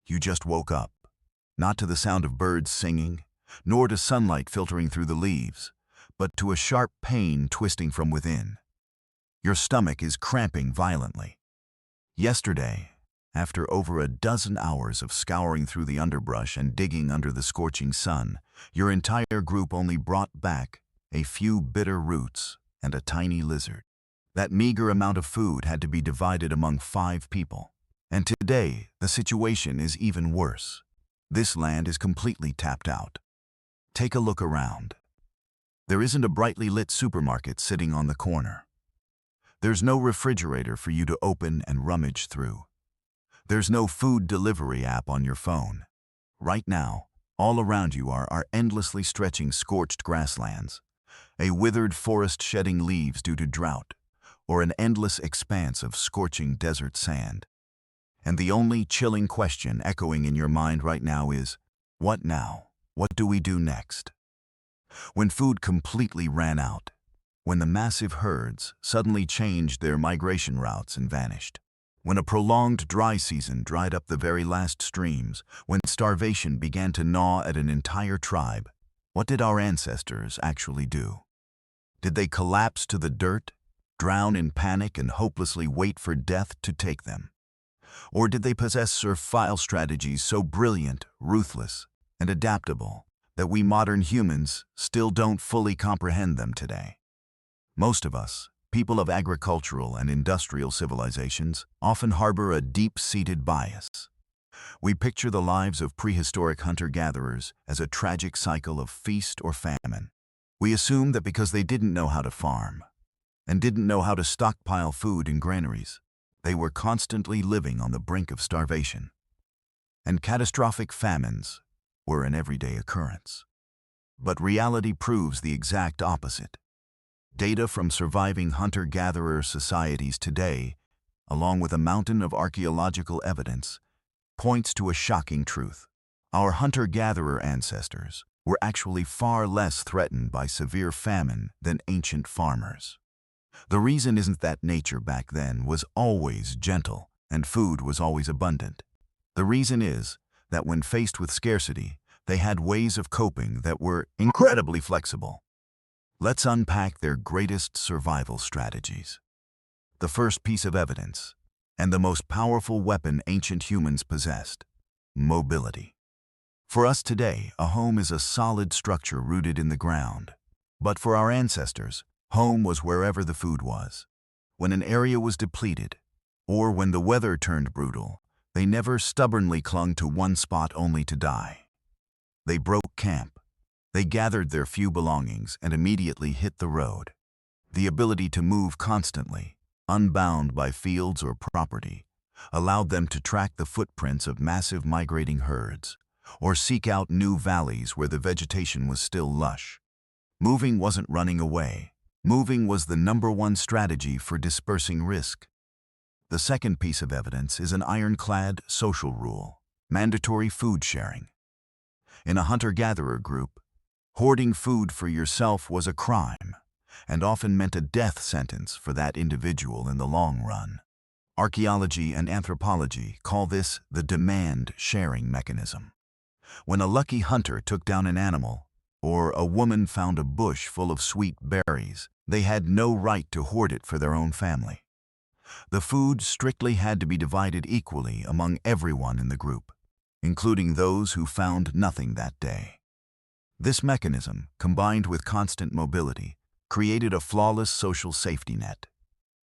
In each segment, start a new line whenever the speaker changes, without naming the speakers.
You just woke up, not to the sound of birds singing, nor to sunlight filtering through the leaves, but to a sharp pain twisting from within. Your stomach is cramping violently. Yesterday, after over a dozen hours of scouring through the underbrush and digging under the scorching sun, your entire group only brought back a few bitter roots and a tiny lizard. That meager amount of food had to be divided among 5 people. And today, the situation is even worse. This land is completely tapped out. Take a look around. There isn't a brightly lit supermarket sitting on the corner. There's no refrigerator for you to open and rummage through. There's no food delivery app on your phone. Right now, all around you are endlessly stretching scorched grasslands, a withered forest shedding leaves due to drought, or an endless expanse of scorching desert sand. And the only chilling question echoing in your mind right now is, what now? What do we do next? When food completely ran out, when the massive herds suddenly changed their migration routes and vanished, when a prolonged dry season dried up the very last streams, when starvation began to gnaw at an entire tribe, what did our ancestors actually do? Did they collapse to the dirt, drown in panic, and hopelessly wait for death to take them? Or did they possess survival strategies so brilliant, ruthless, and adaptable that we modern humans still don't fully comprehend them today? Most of us, people of agricultural and industrial civilizations, often harbor a deep-seated bias. We picture the lives of prehistoric hunter-gatherers as a tragic cycle of feast or famine. We assume that because they didn't know how to farm and didn't know how to stockpile food in granaries, they were constantly living on the brink of starvation. And catastrophic famines were an everyday occurrence. But reality proves the exact opposite. Data from surviving hunter-gatherer societies today, along with a mountain of archaeological evidence, points to a shocking truth. Our hunter-gatherer ancestors were actually far less threatened by severe famine than ancient farmers. The reason isn't that nature back then was always gentle and food was always abundant. The reason is that when faced with scarcity, they had ways of coping that were incredibly flexible. Let's unpack their greatest survival strategies. The first piece of evidence, and the most powerful weapon ancient humans possessed: mobility. For us today, a home is a solid structure rooted in the ground. But for our ancestors, home was wherever the food was. When an area was depleted, or when the weather turned brutal, they never stubbornly clung to one spot only to die. They broke camp. They gathered their few belongings and immediately hit the road. The ability to move constantly, unbound by fields or property, allowed them to track the footprints of massive migrating herds, or seek out new valleys where the vegetation was still lush. Moving wasn't running away. Moving was the #1 strategy for dispersing risk. The second piece of evidence is an ironclad social rule: mandatory food sharing. In a hunter-gatherer group, hoarding food for yourself was a crime, and often meant a death sentence for that individual in the long run. Archaeology and anthropology call this the demand-sharing mechanism. When a lucky hunter took down an animal, or a woman found a bush full of sweet berries, they had no right to hoard it for their own family. The food strictly had to be divided equally among everyone in the group, including those who found nothing that day. This mechanism, combined with constant mobility, created a flawless social safety net.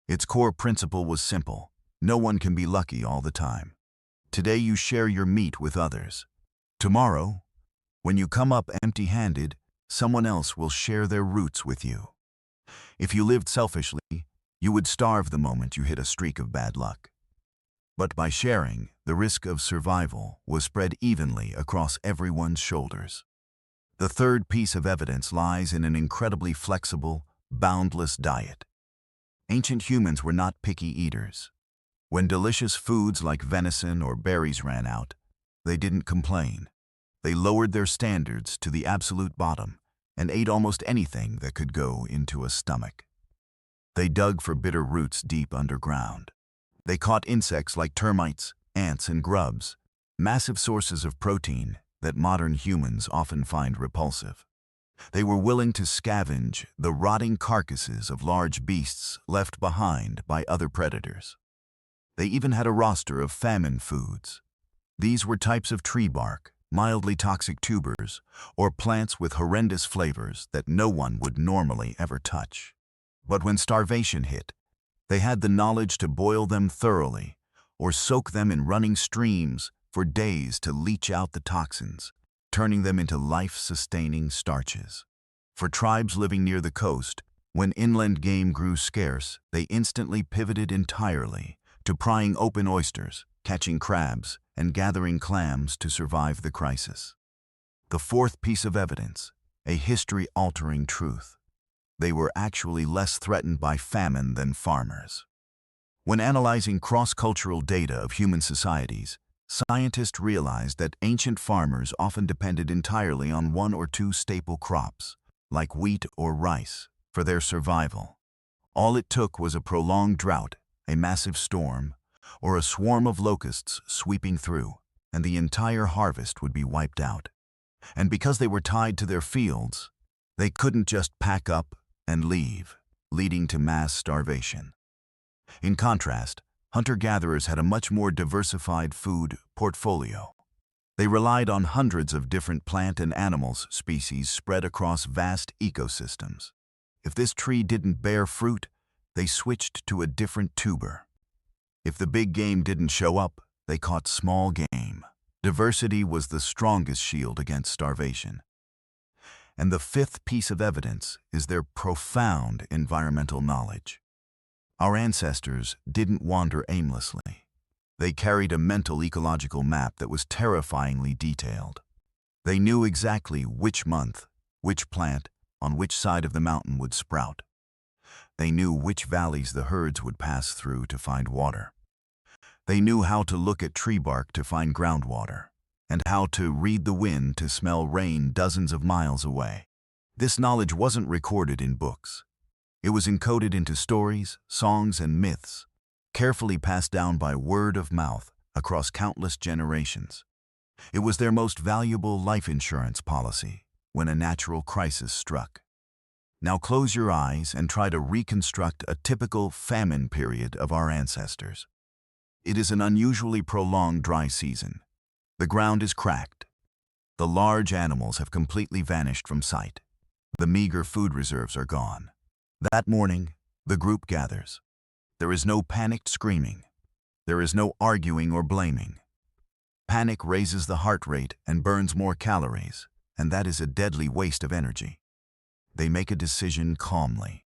Its core principle was simple: no one can be lucky all the time. Today you share your meat with others. Tomorrow, when you come up empty-handed, someone else will share their roots with you. If you lived selfishly, you would starve the moment you hit a streak of bad luck. But by sharing, the risk of survival was spread evenly across everyone's shoulders. The third piece of evidence lies in an incredibly flexible, boundless diet. Ancient humans were not picky eaters. When delicious foods like venison or berries ran out, they didn't complain. They lowered their standards to the absolute bottom and ate almost anything that could go into a stomach. They dug for bitter roots deep underground. They caught insects like termites, ants, and grubs, massive sources of protein that modern humans often find repulsive. They were willing to scavenge the rotting carcasses of large beasts left behind by other predators. They even had a roster of famine foods. These were types of tree bark, mildly toxic tubers, or plants with horrendous flavors that no one would normally ever touch. But when starvation hit, they had the knowledge to boil them thoroughly or soak them in running streams for days to leach out the toxins, turning them into life-sustaining starches. For tribes living near the coast, when inland game grew scarce, they instantly pivoted entirely to prying open oysters, catching crabs, and gathering clams to survive the crisis. The fourth piece of evidence, a history-altering truth. They were actually less threatened by famine than farmers. When analyzing cross-cultural data of human societies, scientists realized that ancient farmers often depended entirely on one or two staple crops, like wheat or rice, for their survival. All it took was a prolonged drought, a massive storm, or a swarm of locusts sweeping through, and the entire harvest would be wiped out. And because they were tied to their fields, they couldn't just pack up and leave, leading to mass starvation. In contrast, hunter-gatherers had a much more diversified food portfolio. They relied on hundreds of different plant and animal species spread across vast ecosystems. If this tree didn't bear fruit, they switched to a different tuber. If the big game didn't show up, they caught small game. Diversity was the strongest shield against starvation. And the fifth piece of evidence is their profound environmental knowledge. Our ancestors didn't wander aimlessly. They carried a mental ecological map that was terrifyingly detailed. They knew exactly which month, which plant, on which side of the mountain would sprout. They knew which valleys the herds would pass through to find water. They knew how to look at tree bark to find groundwater, and how to read the wind to smell rain dozens of miles away. This knowledge wasn't recorded in books. It was encoded into stories, songs, and myths, carefully passed down by word of mouth across countless generations. It was their most valuable life insurance policy when a natural crisis struck. Now close your eyes and try to reconstruct a typical famine period of our ancestors. It is an unusually prolonged dry season. The ground is cracked. The large animals have completely vanished from sight. The meager food reserves are gone. That morning, the group gathers. There is no panicked screaming. There is no arguing or blaming. Panic raises the heart rate and burns more calories, and that is a deadly waste of energy. They make a decision calmly.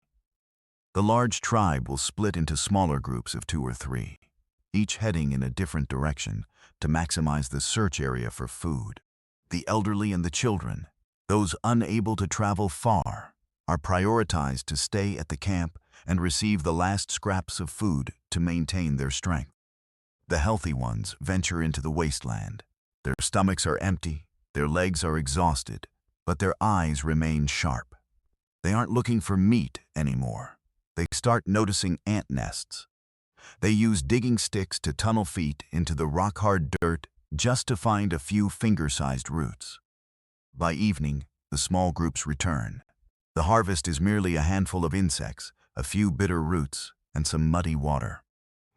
The large tribe will split into smaller groups of 2 or 3, each heading in a different direction to maximize the search area for food. The elderly and the children, those unable to travel far, are prioritized to stay at the camp and receive the last scraps of food to maintain their strength. The healthy ones venture into the wasteland. Their stomachs are empty, their legs are exhausted, but their eyes remain sharp. They aren't looking for meat anymore. They start noticing ant nests. They use digging sticks to tunnel feet into the rock-hard dirt just to find a few finger-sized roots. By evening, the small groups return. The harvest is merely a handful of insects, a few bitter roots, and some muddy water.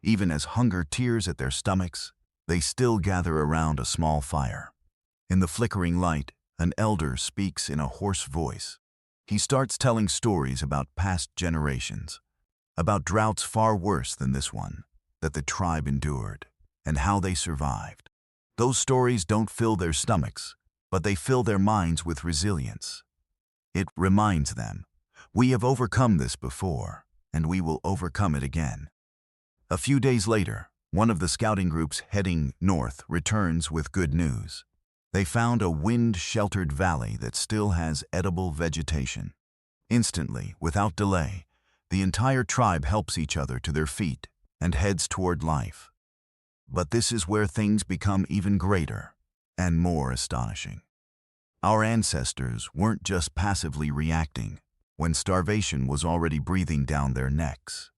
Even as hunger tears at their stomachs, they still gather around a small fire. In the flickering light, an elder speaks in a hoarse voice. He starts telling stories about past generations, about droughts far worse than this one, that the tribe endured, and how they survived. Those stories don't fill their stomachs, but they fill their minds with resilience. It reminds them, we have overcome this before, and we will overcome it again. A few days later, one of the scouting groups heading north returns with good news. They found a wind-sheltered valley that still has edible vegetation. Instantly, without delay, the entire tribe helps each other to their feet and heads toward life. But this is where things become even greater and more astonishing. Our ancestors weren't just passively reacting when starvation was already breathing down their necks.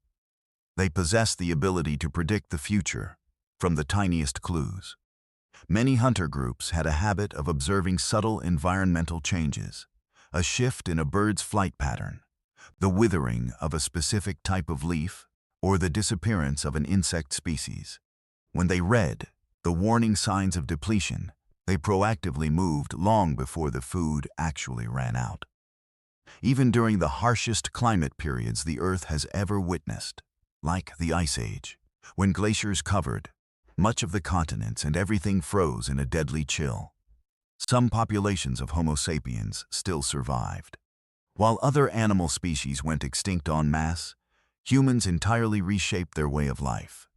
They possessed the ability to predict the future from the tiniest clues. Many hunter groups had a habit of observing subtle environmental changes, a shift in a bird's flight pattern, the withering of a specific type of leaf, or the disappearance of an insect species. When they read the warning signs of depletion, they proactively moved long before the food actually ran out. Even during the harshest climate periods the Earth has ever witnessed, like the Ice Age, when glaciers covered much of the continents and everything froze in a deadly chill, some populations of Homo sapiens still survived. While other animal species went extinct en masse, humans entirely reshaped their way of life.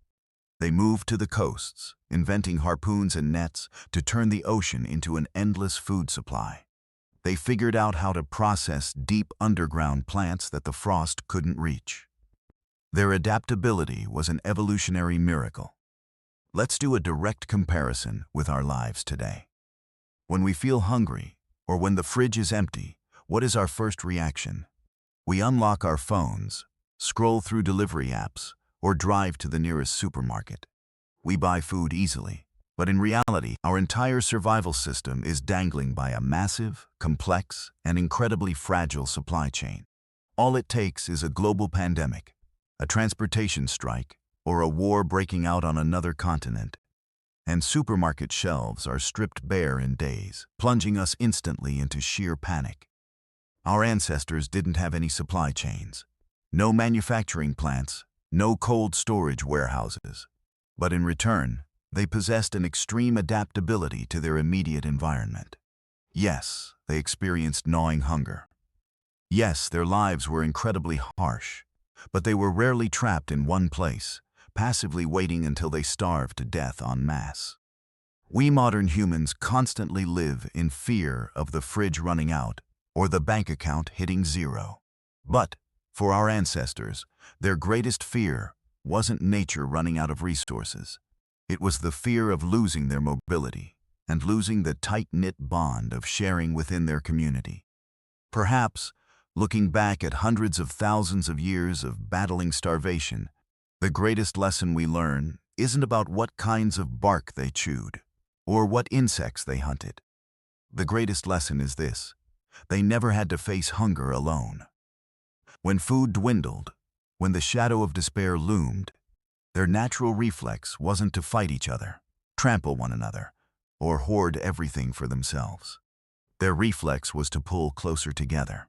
They moved to the coasts, inventing harpoons and nets to turn the ocean into an endless food supply. They figured out how to process deep underground plants that the frost couldn't reach. Their adaptability was an evolutionary miracle. Let's do a direct comparison with our lives today. When we feel hungry, or when the fridge is empty, what is our first reaction? We unlock our phones, scroll through delivery apps, or drive to the nearest supermarket. We buy food easily, but in reality, our entire survival system is dangling by a massive, complex, and incredibly fragile supply chain. All it takes is a global pandemic, a transportation strike, or a war breaking out on another continent, and supermarket shelves are stripped bare in days, plunging us instantly into sheer panic. Our ancestors didn't have any supply chains, no manufacturing plants, no cold storage warehouses, but in return, they possessed an extreme adaptability to their immediate environment. Yes, they experienced gnawing hunger. Yes, their lives were incredibly harsh, but they were rarely trapped in one place, passively waiting until they starved to death en masse. We modern humans constantly live in fear of the fridge running out or the bank account hitting zero. But for our ancestors, their greatest fear wasn't nature running out of resources. It was the fear of losing their mobility and losing the tight-knit bond of sharing within their community. Perhaps, looking back at hundreds of thousands of years of battling starvation, the greatest lesson we learn isn't about what kinds of bark they chewed or what insects they hunted. The greatest lesson is this: they never had to face hunger alone. When food dwindled, when the shadow of despair loomed, their natural reflex wasn't to fight each other, trample one another, or hoard everything for themselves. Their reflex was to pull closer together.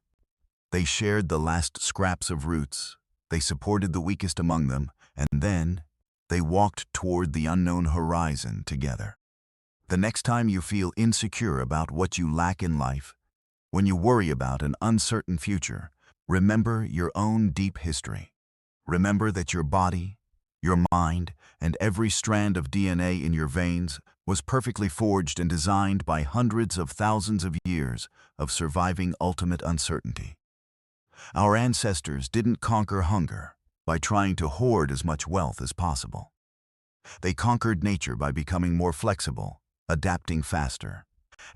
They shared the last scraps of roots, they supported the weakest among them, and then they walked toward the unknown horizon together. The next time you feel insecure about what you lack in life, when you worry about an uncertain future, remember your own deep history. Remember that your body, your mind, and every strand of DNA in your veins was perfectly forged and designed by hundreds of thousands of years of surviving ultimate uncertainty. Our ancestors didn't conquer hunger by trying to hoard as much wealth as possible. They conquered nature by becoming more flexible, adapting faster.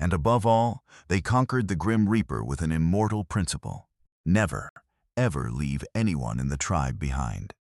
And above all, they conquered the Grim Reaper with an immortal principle: never, ever leave anyone in the tribe behind.